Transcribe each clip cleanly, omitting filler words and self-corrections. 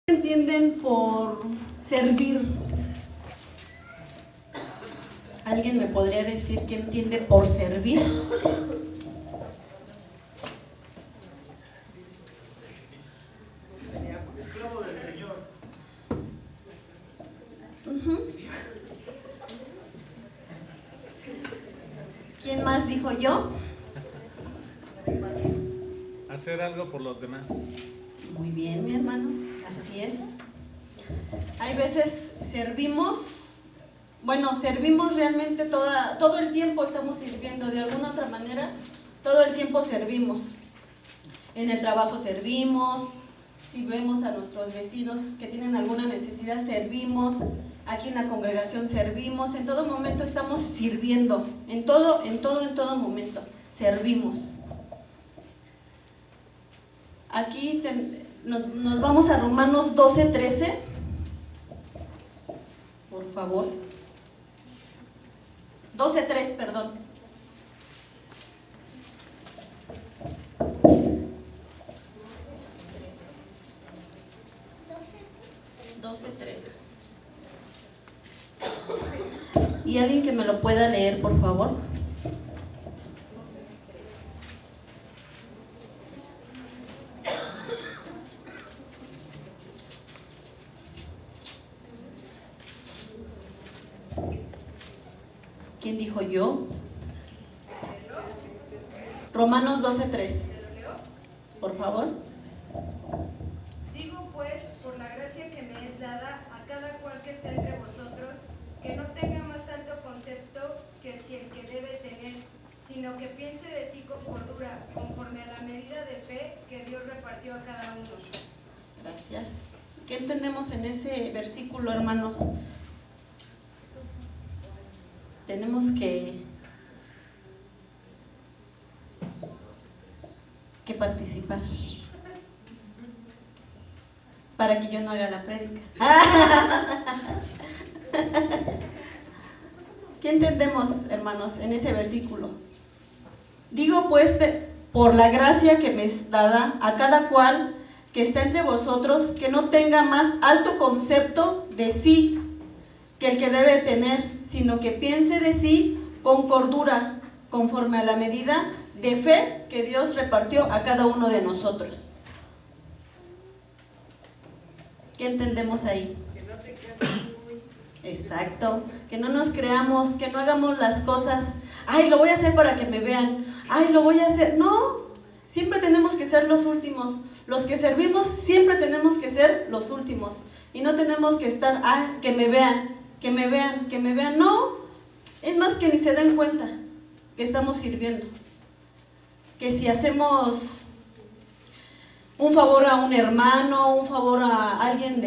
entienden por servir? ¿Alguien me podría decir qué entiende por servir? Esclavo del Señor. ¿Quién más dijo yo? Hacer algo por los demás. Muy bien, mi hermano, así es. Hay veces servimos realmente todo el tiempo estamos sirviendo, de alguna otra manera, todo el tiempo servimos. En el trabajo servimos, si vemos a nuestros vecinos que tienen alguna necesidad, servimos, aquí en la congregación servimos, en todo momento estamos sirviendo, en todo momento, servimos. Aquí nos vamos a Romanos 12:13, por favor. 12:3, perdón. ¿Y alguien que me lo pueda leer, por favor? ¿Quién dijo yo? Romanos 12:3. Por favor. Digo pues, por la gracia que me es dada, a cada cual que esté entre vosotros, que no tenga más alto concepto que si el que debe tener, sino que piense de sí con cordura, conforme a la medida de fe que Dios repartió a cada uno. Gracias. ¿Qué entendemos en ese versículo, hermanos? Tenemos que participar para que yo no haga la prédica. ¿Qué entendemos, hermanos, en ese versículo? Digo pues, por la gracia que me es dada a cada cual que está entre vosotros, que no tenga más alto concepto de sí que el que debe tener, sino que piense de sí con cordura, conforme a la medida de fe que Dios repartió a cada uno de nosotros. ¿Qué entendemos ahí? Que no te creas muy... Exacto, que no nos creamos, que no hagamos las cosas, ay, lo voy a hacer para que me vean, ay, lo voy a hacer, no, siempre tenemos que ser los últimos, los que servimos siempre tenemos que ser los últimos, y no tenemos que estar, que me vean, que me vean, que me vean, no, es más que ni se den cuenta que estamos sirviendo, que si hacemos un favor a un hermano, un favor a alguien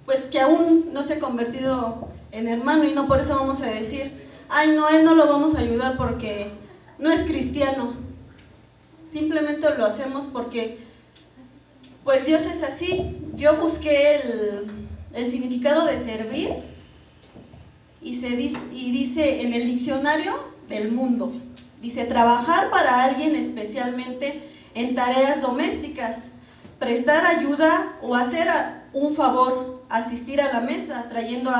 pues que aún no se ha convertido en hermano, y no por eso vamos a decir, ay no, él no lo vamos a ayudar porque no es cristiano, simplemente lo hacemos porque pues Dios es así. Yo busqué el significado de servir y dice en el diccionario del mundo, dice trabajar para alguien, especialmente en tareas domésticas, prestar ayuda o hacer un favor, asistir a la mesa, trayendo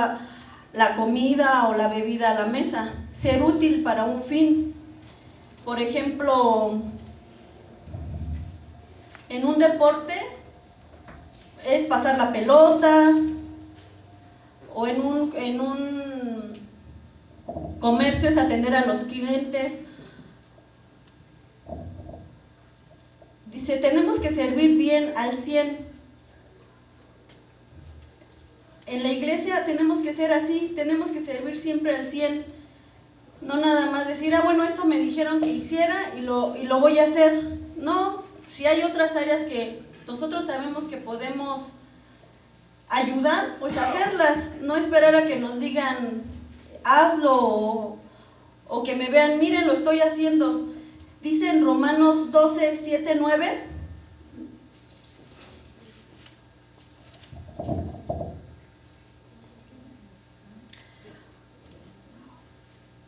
la comida o la bebida a la mesa, ser útil para un fin. Por ejemplo, en un deporte es pasar la pelota, o en un comercio es atender a los clientes. Dice, tenemos que servir bien al 100. En la iglesia tenemos que ser así, tenemos que servir siempre al 100. No nada más decir, bueno, esto me dijeron que hiciera y lo voy a hacer. No, si hay otras áreas que nosotros sabemos que podemos ayudar, pues hacerlas, no esperar a que nos digan, hazlo, o que me vean, miren, lo estoy haciendo. Dice en Romanos 12:7-9,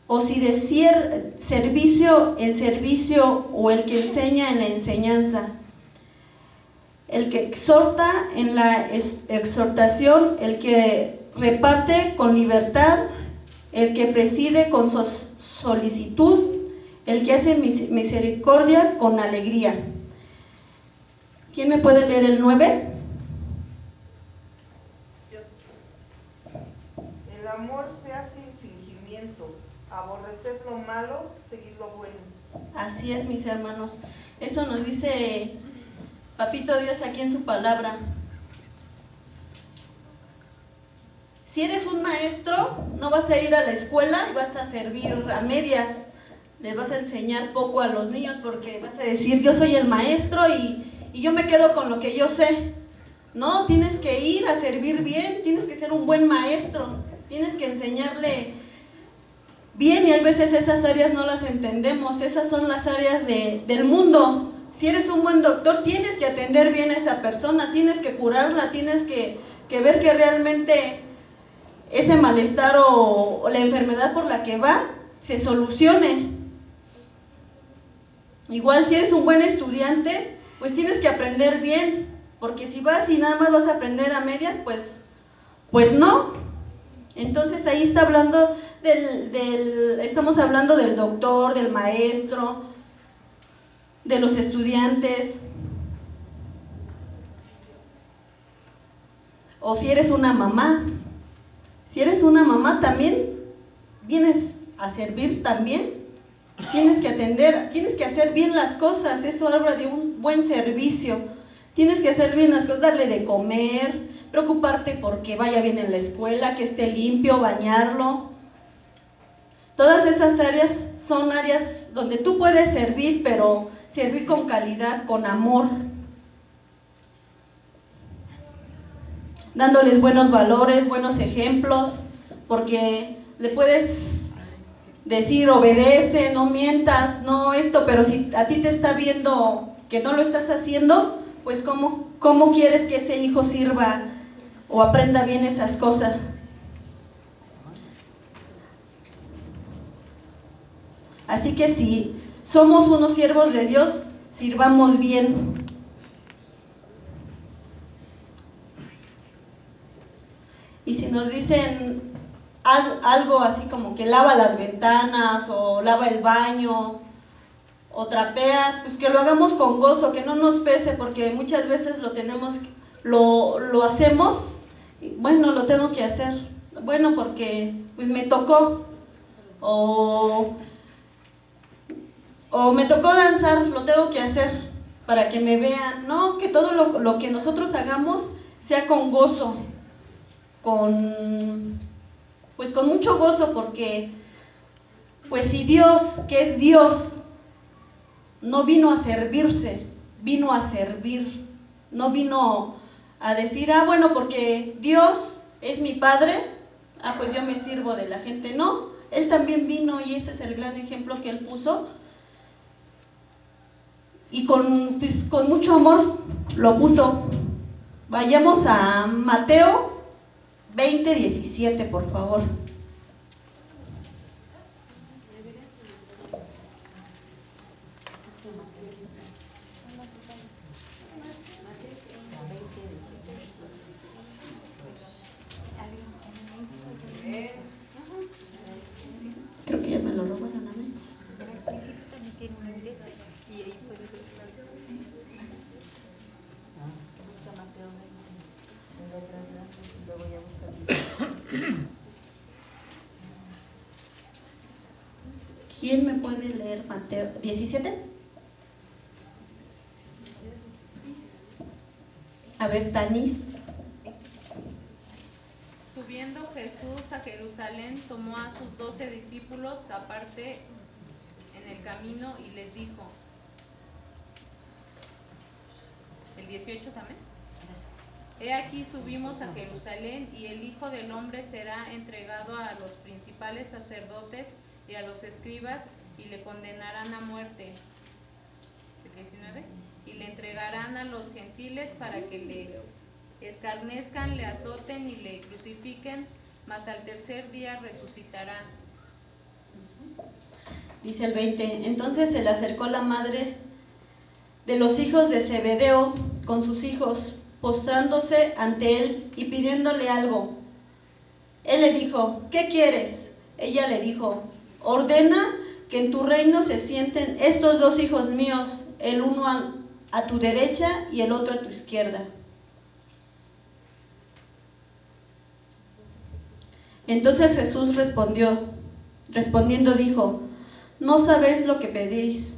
o si decir servicio, el servicio, o el que enseña en la enseñanza. el que exhorta en la exhortación, el que reparte con libertad, el que preside con solicitud, el que hace misericordia con alegría. ¿Quién me puede leer el 9? El amor sea sin fingimiento, aborreced lo malo, seguid lo bueno. Así es, mis hermanos. Eso nos dice Papito Dios aquí en su palabra. Si eres un maestro, no vas a ir a la escuela y vas a servir a medias. Les vas a enseñar poco a los niños porque vas a decir, yo soy el maestro y yo me quedo con lo que yo sé. No, tienes que ir a servir bien, tienes que ser un buen maestro, tienes que enseñarle bien, y hay veces esas áreas no las entendemos, esas son las áreas del mundo. Si eres un buen doctor, tienes que atender bien a esa persona, tienes que curarla, tienes que ver que realmente ese malestar o la enfermedad por la que va se solucione. Igual si eres un buen estudiante, pues tienes que aprender bien, porque si vas y nada más vas a aprender a medias, pues no. Entonces ahí está hablando estamos hablando del doctor, del maestro, de los estudiantes. O si eres una mamá, también vienes a servir también, tienes que atender, tienes que hacer bien las cosas, eso habla de un buen servicio, tienes que hacer bien las cosas, darle de comer, preocuparte porque vaya bien en la escuela, que esté limpio, bañarlo. Todas esas áreas son áreas donde tú puedes servir, pero servir con calidad, con amor, dándoles buenos valores, buenos ejemplos, porque le puedes decir, obedece, no mientas, no esto, pero si a ti te está viendo que no lo estás haciendo, pues ¿cómo quieres que ese hijo sirva o aprenda bien esas cosas? Así que si somos unos siervos de Dios, sirvamos bien. Y si nos dicen algo así como que lava las ventanas o lava el baño o trapea, pues que lo hagamos con gozo, que no nos pese, porque muchas veces lo hacemos, y bueno, lo tengo que hacer, bueno, porque pues me tocó, o me tocó danzar, lo tengo que hacer para que me vean. No, que todo lo que nosotros hagamos sea con gozo, con mucho gozo, porque pues si Dios, que es Dios, no vino a servirse, vino a servir, no vino a decir, bueno, porque Dios es mi Padre, pues yo me sirvo de la gente. No, Él también vino, y ese es el gran ejemplo que Él puso, y con mucho amor lo puso. Vayamos a Mateo 20:17, por favor. Creo que ya me lo robaron a mí. ¿Quién me puede leer Mateo 17? A ver, Tanis. Subiendo Jesús a Jerusalén, tomó a sus 12 discípulos aparte en el camino y les dijo, el 18 también, he aquí subimos a Jerusalén y el Hijo del Hombre será entregado a los principales sacerdotes y a los escribas y le condenarán a muerte. El 19, y le entregarán a los gentiles para que le escarnezcan, le azoten y le crucifiquen, mas al tercer día resucitará. Dice el 20, entonces se le acercó la madre de los hijos de Zebedeo con sus hijos, postrándose ante él y pidiéndole algo. Él le dijo, ¿qué quieres? Ella le dijo, ordena que en tu reino se sienten estos dos hijos míos, el uno a tu derecha y el otro a tu izquierda. Entonces Jesús respondiendo dijo, no sabéis lo que pedís.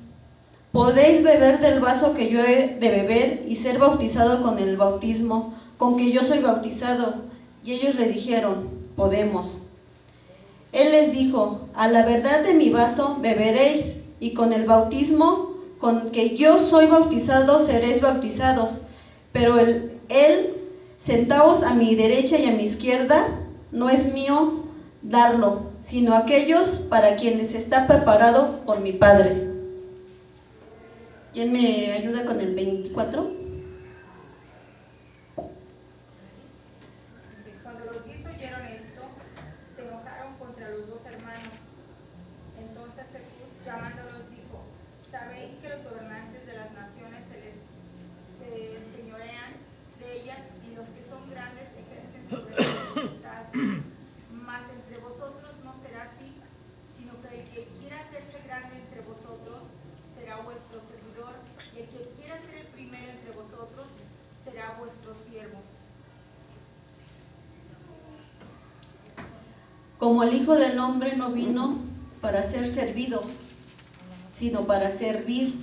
¿Podéis beber del vaso que yo he de beber y ser bautizado con el bautismo con que yo soy bautizado? Y ellos le dijeron, podemos. Él les dijo, a la verdad de mi vaso beberéis, y con el bautismo con que yo soy bautizado seréis bautizados. Pero él, sentaos a mi derecha y a mi izquierda, no es mío darlo, sino aquellos para quienes está preparado por mi Padre. ¿Quién me ayuda con el 24? Cuando los 10 oyeron esto, se enojaron contra los dos hermanos. Entonces Jesús, llamándolos, dijo, ¿sabéis que los gobernantes de las naciones se enseñorean de ellas y los que son grandes ejercen sobre ellas potestad? Mas entre vosotros no será así, sino que el que quiera hacerse grande entre vosotros será vuestro servidor, y el que quiera ser el primero entre vosotros será vuestro siervo. Como el Hijo del Hombre no vino para ser servido, sino para servir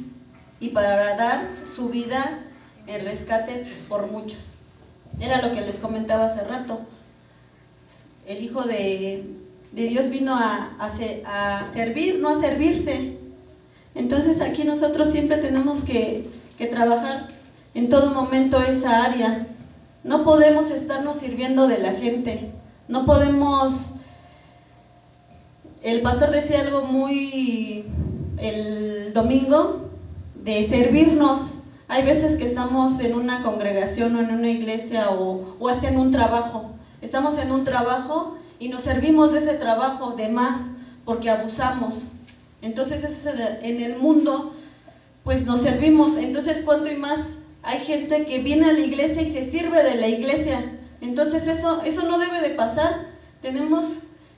y para dar su vida en rescate por muchos. Era lo que les comentaba hace rato. El Hijo de Dios vino a servir, no a servirse. Entonces aquí nosotros siempre tenemos que trabajar en todo momento esa área. No podemos estarnos sirviendo de la gente. No podemos... El pastor decía algo muy el domingo de servirnos. Hay veces que estamos en una congregación o en una iglesia o hasta en un trabajo. Estamos en un trabajo y nos servimos de ese trabajo de más porque abusamos. Entonces en el mundo pues nos servimos. Entonces cuánto y más hay gente que viene a la iglesia y se sirve de la iglesia. Entonces eso no debe de pasar.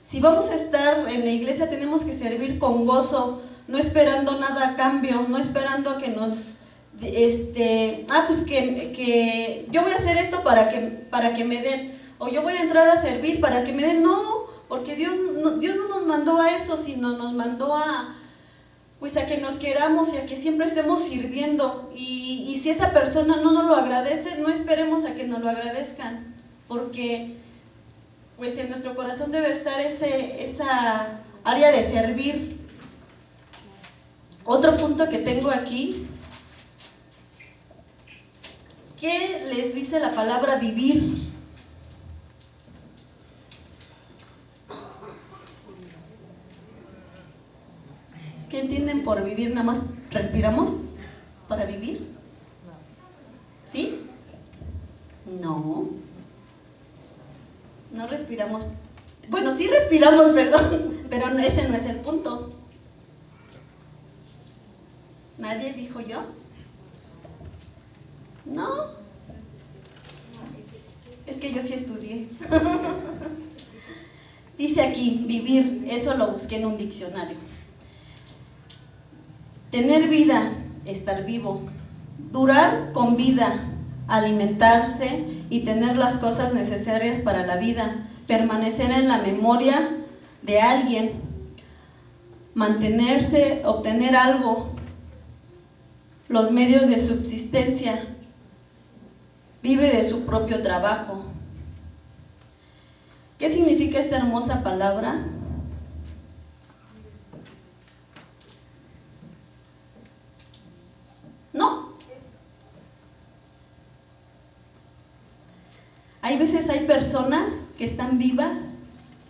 Si vamos a estar en la iglesia tenemos que servir con gozo, no esperando nada a cambio, no esperando a que nos que yo voy a hacer esto para que me den, o yo voy a entrar a servir para que me den. No, porque Dios no nos mandó a eso, sino nos mandó a que nos queramos y a que siempre estemos sirviendo. Y si esa persona no nos lo agradece, no esperemos a que nos lo agradezcan, porque pues en nuestro corazón debe estar esa área de servir. Otro punto que tengo aquí, ¿qué les dice la palabra vivir? ¿Qué entienden por vivir? ¿Nada más respiramos para vivir? ¿Sí? No. No respiramos. Bueno, sí respiramos, perdón, pero ese no es el punto. ¿Nadie dijo yo? No. Es que yo sí estudié. Dice aquí, vivir, eso lo busqué en un diccionario. Tener vida, estar vivo. Durar con vida, alimentarse y tener las cosas necesarias para la vida. Permanecer en la memoria de alguien. Mantenerse, obtener algo. Los medios de subsistencia. Vive de su propio trabajo. ¿Qué significa esta hermosa palabra? No. Hay veces hay personas que están vivas,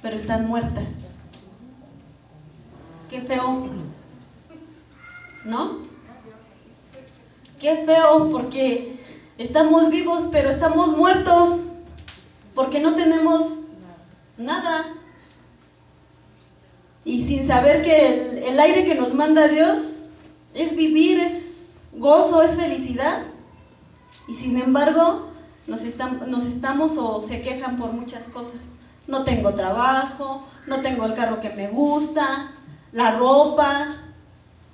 pero están muertas. Qué feo, ¿no? Qué feo, porque estamos vivos, pero estamos muertos, porque no tenemos nada. Y sin saber que el aire que nos manda Dios es vivir, es gozo, es felicidad. Y sin embargo, nos estamos o se quejan por muchas cosas. No tengo trabajo, no tengo el carro que me gusta, la ropa.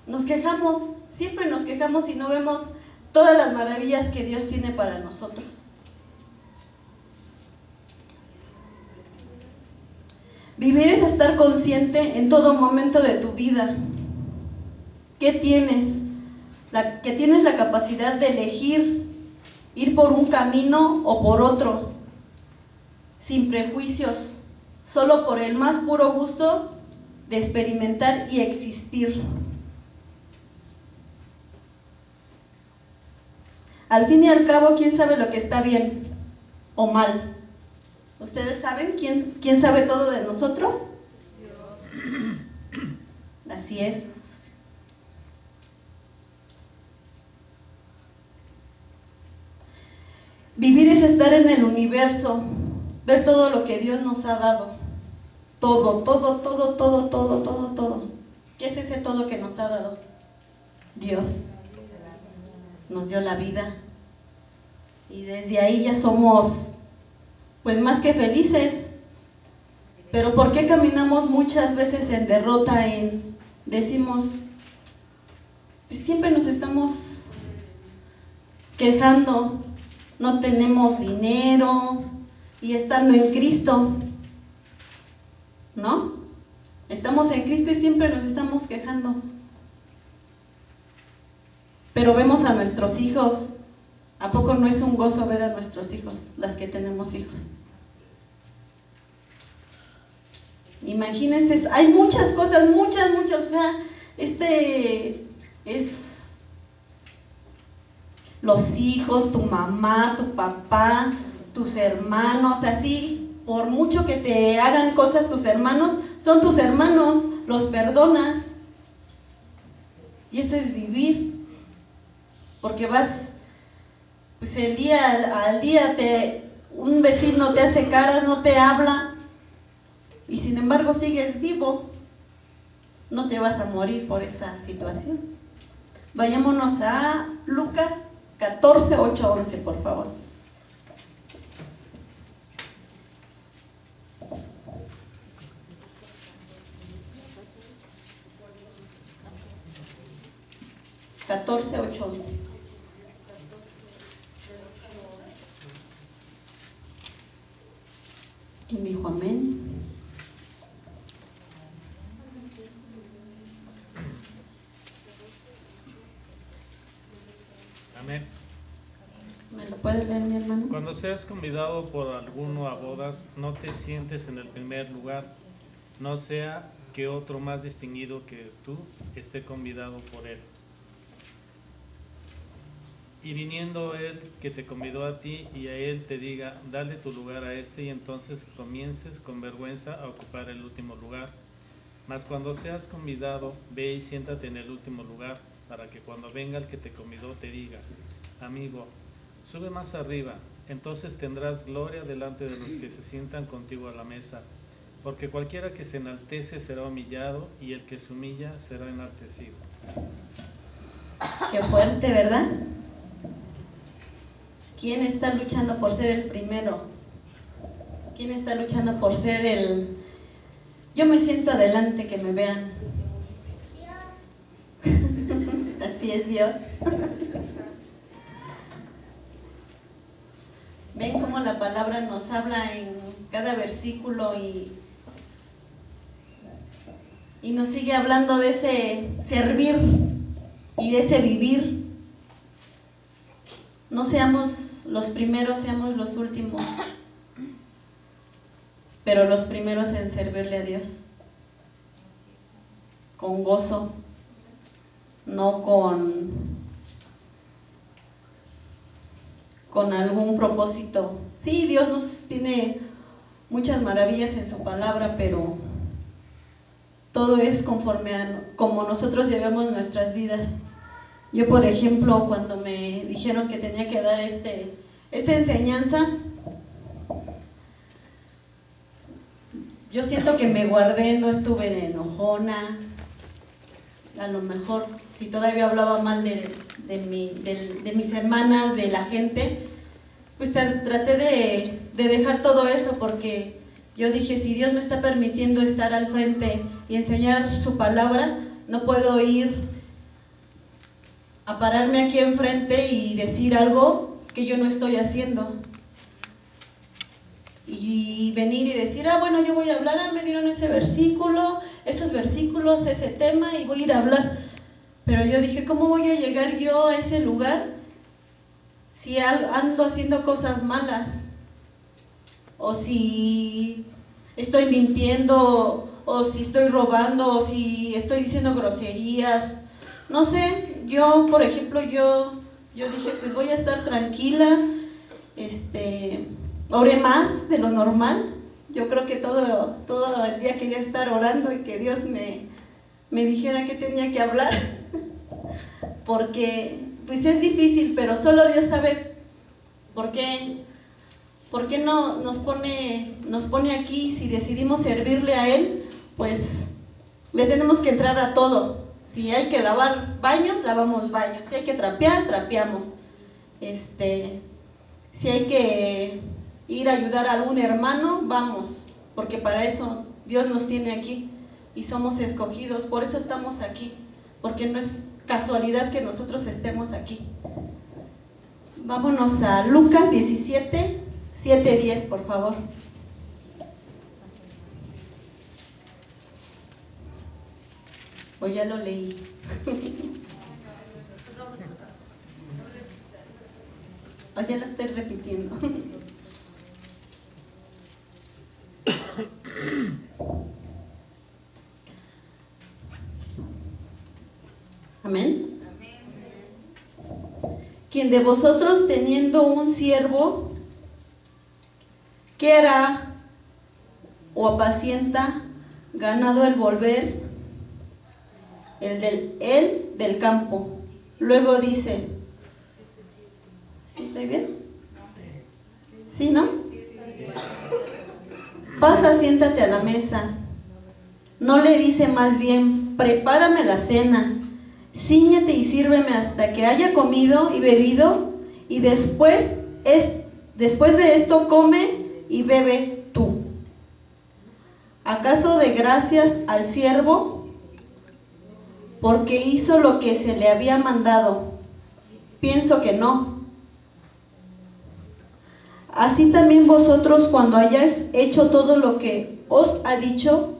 Nos quejamos, siempre nos quejamos y no vemos todas las maravillas que Dios tiene para nosotros. Vivir es estar consciente en todo momento de tu vida. ¿Qué tienes? Que tienes la capacidad de elegir ir por un camino o por otro, sin prejuicios, solo por el más puro gusto de experimentar y existir. Al fin y al cabo, ¿quién sabe lo que está bien o mal? ¿Ustedes saben quién sabe todo de nosotros? Dios. Así es. Vivir es estar en el universo, ver todo lo que Dios nos ha dado. Todo. ¿Qué es ese todo que nos ha dado? Dios. Nos dio la vida. Y desde ahí ya somos, pues, más que felices. Pero ¿por qué caminamos muchas veces en derrota? Decimos, pues siempre nos estamos quejando. No tenemos dinero, y estando en Cristo, ¿no? Estamos en Cristo y siempre nos estamos quejando. Pero vemos a nuestros hijos. ¿A poco no es un gozo ver a nuestros hijos, las que tenemos hijos? Imagínense, hay muchas cosas, muchas, o sea, es los hijos, tu mamá, tu papá, tus hermanos, así, por mucho que te hagan cosas tus hermanos, son tus hermanos, los perdonas. Y eso es vivir, porque vas, pues el día al día, un vecino te hace caras, no te habla, y sin embargo sigues vivo. No te vas a morir por esa situación. Vayámonos a Lucas 14, 8, 11, por favor. ¿Quién dijo amén? Amén. ¿Me lo puede leer, mi hermano? Cuando seas convidado por alguno a bodas, no te sientes en el primer lugar, no sea que otro más distinguido que tú esté convidado por él. Y viniendo él que te convidó a ti y a él te diga, dale tu lugar a este, y entonces comiences con vergüenza a ocupar el último lugar. Mas cuando seas convidado, ve y siéntate en el último lugar, para que cuando venga el que te convidó te diga, amigo, sube más arriba, entonces tendrás gloria delante de los que se sientan contigo a la mesa. Porque cualquiera que se enaltece será humillado, y el que se humilla será enaltecido. Qué fuerte, ¿verdad? ¿Quién está luchando por ser el primero? ¿Quién está luchando por ser el... Yo me siento adelante, que me vean? Así es Dios. Ven cómo la palabra nos habla en cada versículo y nos sigue hablando de ese servir y de ese vivir. No seamos los primeros, seamos los últimos, pero los primeros en servirle a Dios con gozo, no con algún propósito. Sí, Dios nos tiene muchas maravillas en su palabra, pero todo es conforme a como nosotros llevamos nuestras vidas. Yo, por ejemplo, cuando me dijeron que tenía que dar esta enseñanza, yo siento que me guardé, no estuve de enojona. A lo mejor, si todavía hablaba mal de de mis hermanas, de la gente, pues traté de dejar todo eso, porque yo dije, si Dios me está permitiendo estar al frente y enseñar su palabra, no puedo ir a pararme aquí enfrente y decir algo que yo no estoy haciendo. Y venir y decir, bueno, yo voy a hablar, me dieron ese versículo, esos versículos, ese tema, y voy a ir a hablar. Pero yo dije, ¿cómo voy a llegar yo a ese lugar si ando haciendo cosas malas? O si estoy mintiendo, o si estoy robando, o si estoy diciendo groserías. No sé, yo, por ejemplo, yo dije, pues voy a estar tranquila, oré más de lo normal. Yo creo que todo el día quería estar orando y que Dios me dijera qué tenía que hablar, porque pues es difícil, pero solo Dios sabe por qué no nos pone aquí. Si decidimos servirle a Él, pues le tenemos que entrar a todo. Si hay que lavar baños, lavamos baños. Si hay que trapear, trapeamos. Si hay que ir a ayudar a algún hermano, vamos, porque para eso Dios nos tiene aquí y somos escogidos. Por eso estamos aquí, porque no es casualidad que nosotros estemos aquí. Vámonos a Lucas 17, 7-10, por favor. O ya lo leí. O ya lo estoy repitiendo. Amén. Quien de vosotros, teniendo un siervo que hará o apacienta ganado al volver el del campo, luego dice, ¿sí estoy bien? ¿Sí, no? Pasa, siéntate a la mesa. No le dice más bien, prepárame la cena, cíñete y sírveme hasta que haya comido y bebido, y después de esto come y bebe tú. ¿Acaso de gracias al siervo porque hizo lo que se le había mandado? Pienso que no. Así también vosotros, cuando hayáis hecho todo lo que os ha dicho,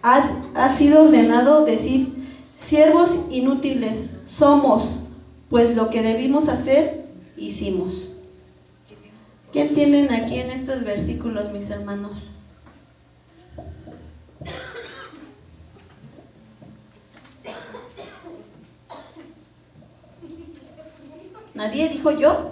ha sido ordenado decir, siervos inútiles somos, pues lo que debimos hacer, hicimos. ¿Qué entienden aquí en estos versículos, mis hermanos? ¿Nadie dijo yo?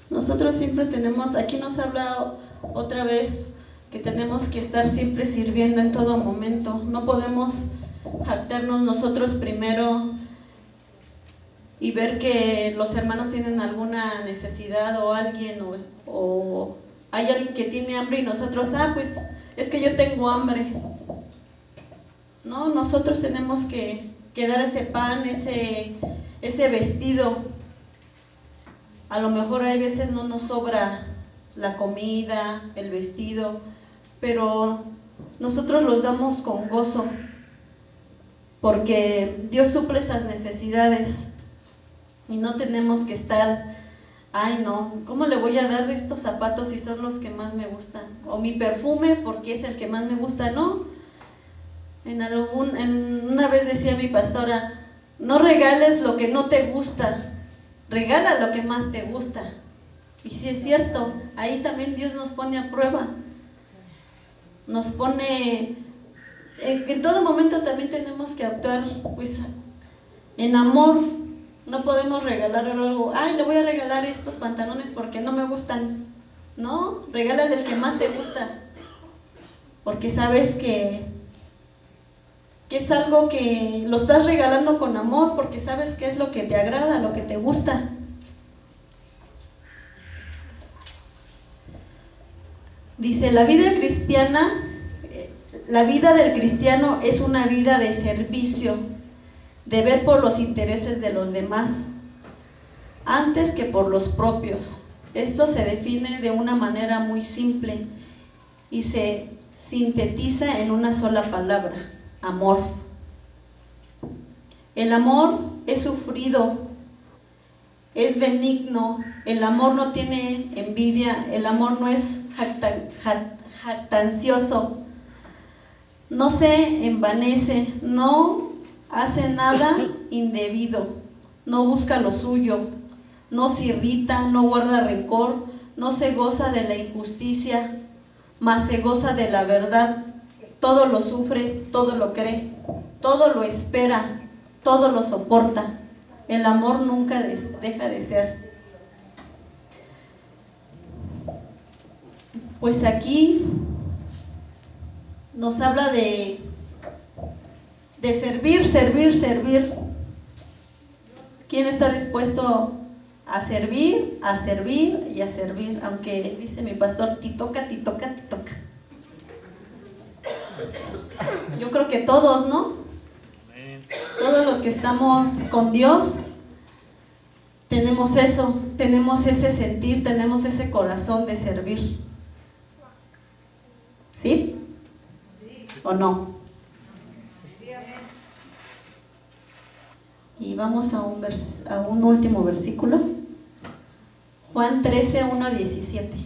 Nosotros siempre tenemos, aquí nos habla otra vez que tenemos que estar siempre sirviendo en todo momento. No podemos jactarnos nosotros primero y ver que los hermanos tienen alguna necesidad o alguien o hay alguien que tiene hambre y nosotros, pues es que yo tengo hambre. No, nosotros tenemos que dar ese pan, ese vestido. A lo mejor hay veces no nos sobra la comida, el vestido, pero nosotros los damos con gozo, porque Dios suple esas necesidades y no tenemos que estar, ay no, ¿cómo le voy a dar estos zapatos si son los que más me gustan? O mi perfume porque es el que más me gusta, no. Una vez decía mi pastora, no regales lo que no te gusta, regala lo que más te gusta. Y sí es cierto, ahí también Dios nos pone a prueba, nos pone, en todo momento también tenemos que actuar pues en amor. No podemos regalar algo, le voy a regalar estos pantalones porque no me gustan. No, regálale el que más te gusta, porque sabes que es algo que lo estás regalando con amor, porque sabes que es lo que te agrada, lo que te gusta. Dice, la vida del cristiano es una vida de servicio, de ver por los intereses de los demás, antes que por los propios. Esto se define de una manera muy simple y se sintetiza en una sola palabra: amor. El amor es sufrido, es benigno, el amor no tiene envidia, el amor no es jactancioso, no se envanece, no hace nada indebido, no busca lo suyo, no se irrita, no guarda rencor, no se goza de la injusticia, mas se goza de la verdad. Todo lo sufre, todo lo cree, todo lo espera, todo lo soporta. El amor nunca deja de ser. Pues aquí nos habla de servir, servir, servir. ¿Quién está dispuesto a servir y a servir? Aunque dice mi pastor, ti toca, ti toca, ti toca. Yo creo que todos, ¿no? Todos los que estamos con Dios tenemos eso, tenemos ese sentir, tenemos ese corazón de servir. ¿Sí? ¿O no? Y vamos a un último versículo. Juan 13, 1-17.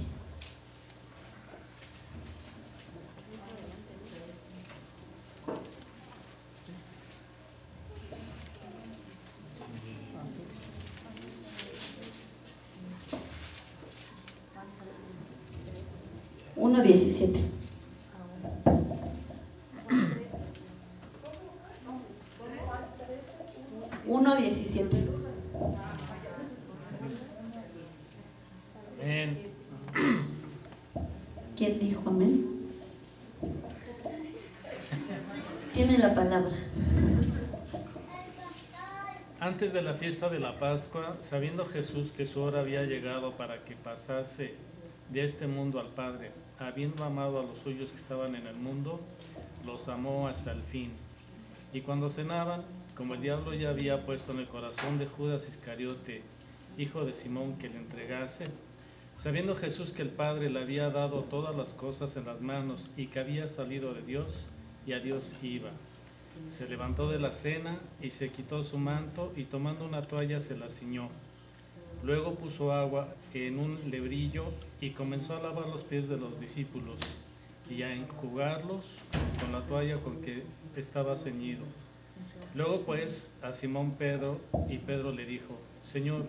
Amén. ¿Quién dijo amén? Tiene la palabra. Antes de la fiesta de la Pascua, sabiendo Jesús que su hora había llegado para que pasase de este mundo al Padre, habiendo amado a los suyos que estaban en el mundo, los amó hasta el fin. Y cuando cenaban, como el diablo ya había puesto en el corazón de Judas Iscariote, hijo de Simón, que le entregase, sabiendo Jesús que el Padre le había dado todas las cosas en las manos y que había salido de Dios y a Dios iba, se levantó de la cena y se quitó su manto y tomando una toalla se la ciñó. Luego puso agua en un lebrillo y comenzó a lavar los pies de los discípulos y a enjugarlos con la toalla con que estaba ceñido. Luego pues a Simón Pedro, y Pedro le dijo: Señor,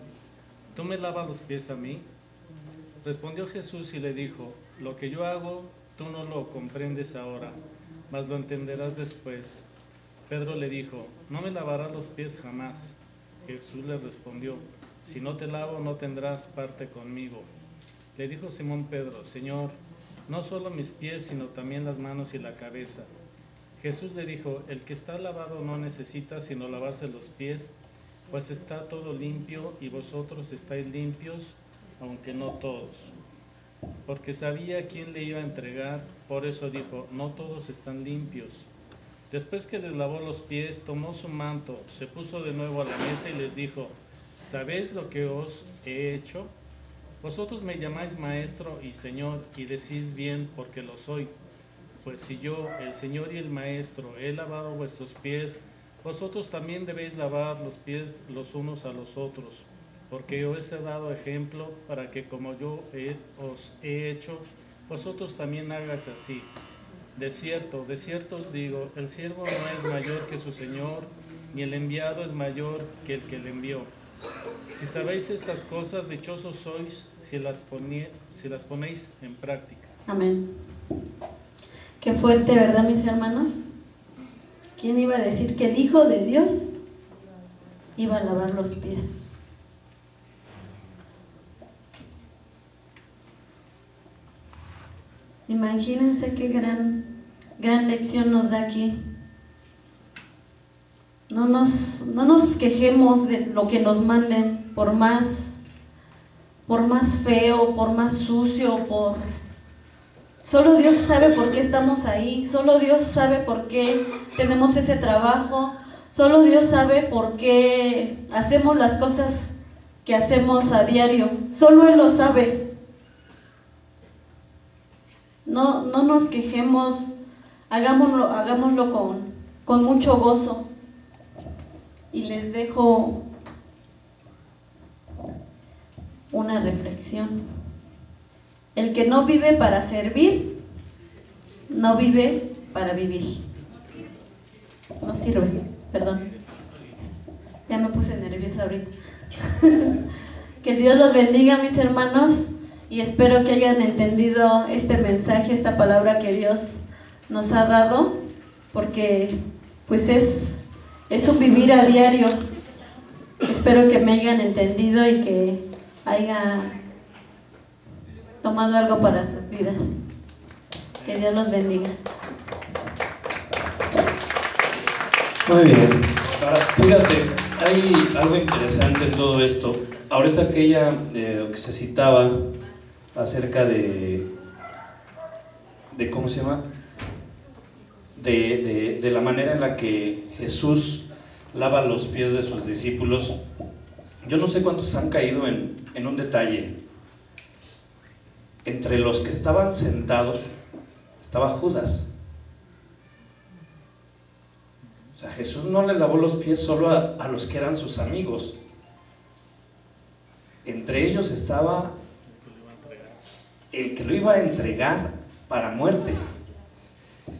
¿tú me lavas los pies a mí? Respondió Jesús y le dijo: Lo que yo hago, tú no lo comprendes ahora, mas lo entenderás después. Pedro le dijo: No me lavarás los pies jamás. Jesús le respondió: Si no te lavo, no tendrás parte conmigo. Le dijo Simón Pedro: Señor, no solo mis pies, sino también las manos y la cabeza. Jesús le dijo: El que está lavado no necesita sino lavarse los pies, pues está todo limpio, y vosotros estáis limpios, aunque no todos. Porque sabía quién le iba a entregar, por eso dijo: No todos están limpios. Después que les lavó los pies, tomó su manto, se puso de nuevo a la mesa y les dijo: ¿Sabéis lo que os he hecho? Vosotros me llamáis maestro y señor, y decís bien, porque lo soy. Pues si yo, el Señor y el Maestro, he lavado vuestros pies, vosotros también debéis lavar los pies los unos a los otros, porque yo os he dado ejemplo para que como yo os he hecho, vosotros también hagáis así. De cierto os digo, el siervo no es mayor que su Señor, ni el enviado es mayor que el que le envió. Si sabéis estas cosas, dichosos sois si las ponéis en práctica. Amén. Qué fuerte, ¿verdad, mis hermanos? ¿Quién iba a decir que el Hijo de Dios iba a lavar los pies? Imagínense qué gran gran lección nos da aquí. No nos quejemos de lo que nos manden, por más feo, por más sucio, Solo Dios sabe por qué estamos ahí, solo Dios sabe por qué tenemos ese trabajo, solo Dios sabe por qué hacemos las cosas que hacemos a diario, solo Él lo sabe. No nos quejemos, hagámoslo con mucho gozo. Y les dejo una reflexión. El que no vive para servir, no vive para vivir. No sirve, perdón. Ya me puse nerviosa ahorita. Que Dios los bendiga, mis hermanos, y espero que hayan entendido este mensaje, esta palabra que Dios nos ha dado, porque pues es un vivir a diario. Espero que me hayan entendido y que hayan tomado algo para sus vidas. Que Dios los bendiga. Muy bien. Ahora, fíjate, hay algo interesante en todo esto. Ahorita que se citaba acerca de ¿cómo se llama? De la manera en la que Jesús lava los pies de sus discípulos. Yo no sé cuántos han caído en un detalle. Entre los que estaban sentados estaba Judas. O sea, Jesús no les lavó los pies solo a los que eran sus amigos. Entre ellos estaba el que lo iba a entregar para muerte.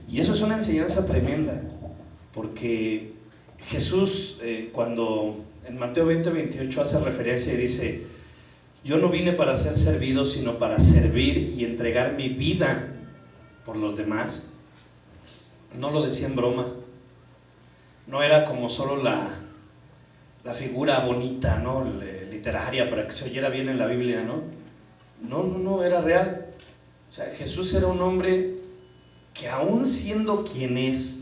Y eso es una enseñanza tremenda, porque Jesús, cuando en Mateo 20:28 hace referencia y dice: yo no vine para ser servido, sino para servir y entregar mi vida por los demás, no lo decía en broma. No era como solo la figura bonita, ¿no?, literaria, para que se oyera bien en la Biblia, ¿no? No, era real. O sea, Jesús era un hombre que, aún siendo quien es,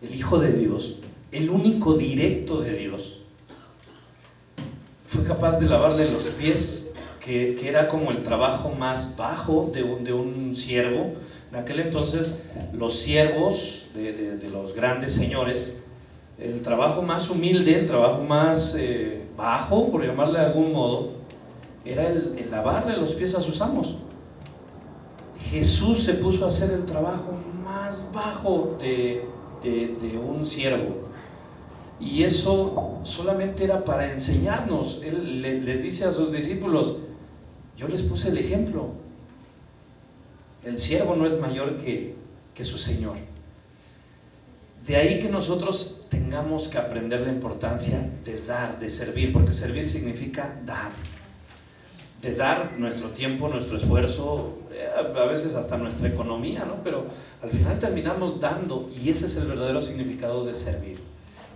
el Hijo de Dios, el único directo de Dios, fue capaz de lavarle los pies, que era como el trabajo más bajo de un siervo. En aquel entonces, los siervos de los grandes señores, el trabajo más humilde, el trabajo más bajo, por llamarle de algún modo, era el lavarle los pies a sus amos. Jesús se puso a hacer el trabajo más bajo de un siervo. Y eso solamente era para enseñarnos. Él les dice a sus discípulos: yo les puse el ejemplo. El siervo no es mayor que su Señor. De ahí que nosotros tengamos que aprender la importancia de dar, de servir, porque servir significa dar. De dar nuestro tiempo, nuestro esfuerzo, a veces hasta nuestra economía, ¿no? Pero al final terminamos dando, y ese es el verdadero significado de servir.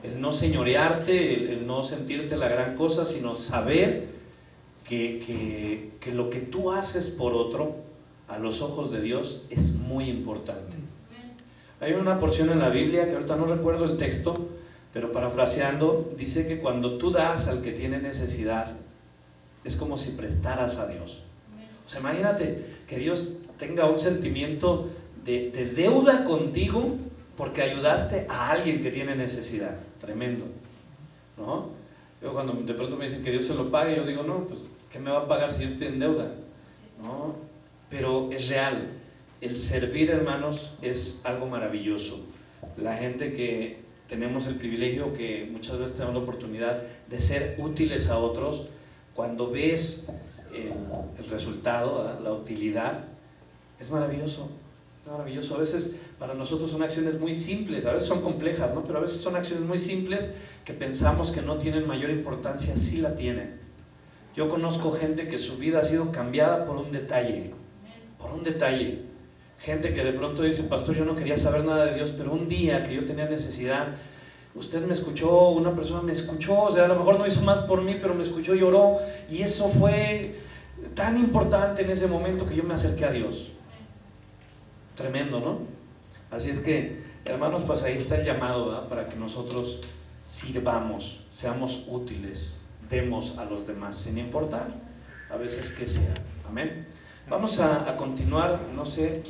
El no señorearte, el no sentirte la gran cosa, sino saber que lo que tú haces por otro, a los ojos de Dios, es muy importante. Hay una porción en la Biblia, que ahorita no recuerdo el texto, pero parafraseando, dice que cuando tú das al que tiene necesidad, es como si prestaras a Dios. O sea, imagínate que Dios tenga un sentimiento de deuda contigo porque ayudaste a alguien que tiene necesidad. Tremendo, ¿no? Yo, cuando de pronto me dicen que Dios se lo pague, yo digo: no, pues ¿qué me va a pagar si yo estoy en deuda? ¿No? Pero es real. El servir, hermanos, es algo maravilloso. La gente que tenemos el privilegio, que muchas veces tenemos la oportunidad de ser útiles a otros, cuando ves el resultado, la utilidad, es maravilloso. Es maravilloso. A veces para nosotros son acciones muy simples, a veces son complejas, ¿no? Pero a veces son acciones muy simples que pensamos que no tienen mayor importancia. Sí la tienen. Yo conozco gente que su vida ha sido cambiada por un detalle. Por un detalle. Gente que de pronto dice: pastor, yo no quería saber nada de Dios, pero un día que yo tenía necesidad, usted me escuchó, una persona me escuchó, o sea, a lo mejor no hizo más por mí, pero me escuchó, lloró, y eso fue tan importante en ese momento que yo me acerqué a Dios. Tremendo, ¿no? Así es que, hermanos, pues ahí está el llamado, ¿verdad? Para que nosotros sirvamos, seamos útiles, demos a los demás, sin importar a veces que sea. Amén. Vamos a continuar, no sé.